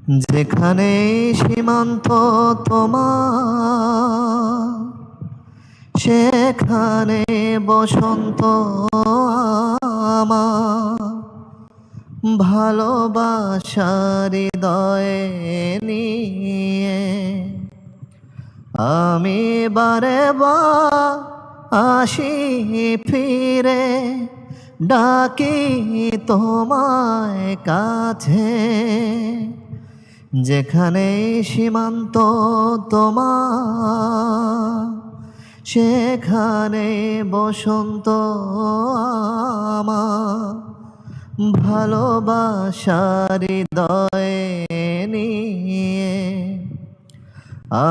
যেখানে সীমান্ত তোমার, সেখানে বসন্ত আমার। ভালোবাসার হৃদয়ে নিয়ে আমি বারে বার আসি ফিরে, ডাকি তোমায় কাছে। যেখানে সীমান্ত তোমার, সেখানে বসন্ত আমার। ভালোবাসার হৃদয়ে নিয়ে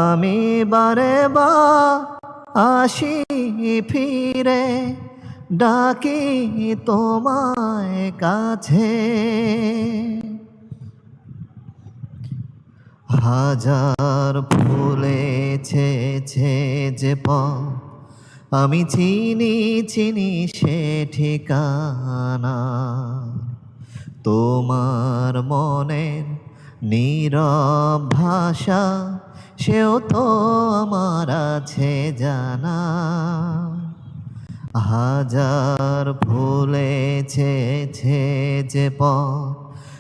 আমি বারে বার আসি ফিরে, ডাকি তোমায় কাছে। হাজার ফুলেছে যে পথ, আমি চিনি চিনি সে ঠিকানা। তোমার মনের নীরব ভাষা, সেও তো আমার আছে জানা। হাজার ফুলেছে যে পথ,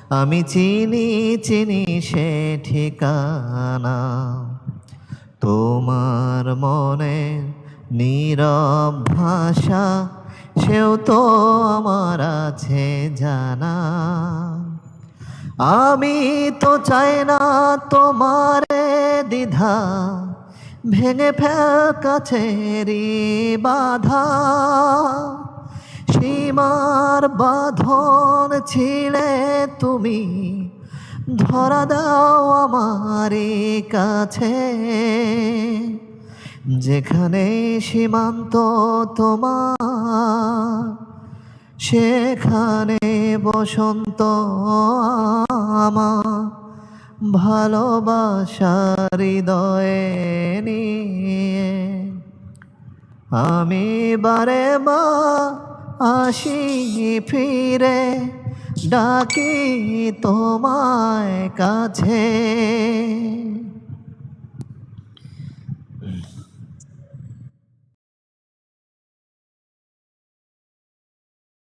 আমি চিনি চিনি সে ঠিকানা। তোমার মনের নীরব ভাষা, সেও তো আমার আছে জানা। আমি তো চাই না তোমারে দ্বিধা, ভেঙে ফেল কাছেরই বাধা। সীমার বাঁধন ছিলে তুমি, ধরা দাও আমারই কাছে। যেখানে সীমান্ত তোমার, সেখানে বসন্ত আমার। ভালোবাসার হৃদয়ে নিয়ে আমি বারে বার আসি ফিরে, ডাকি তোমায় কাছে।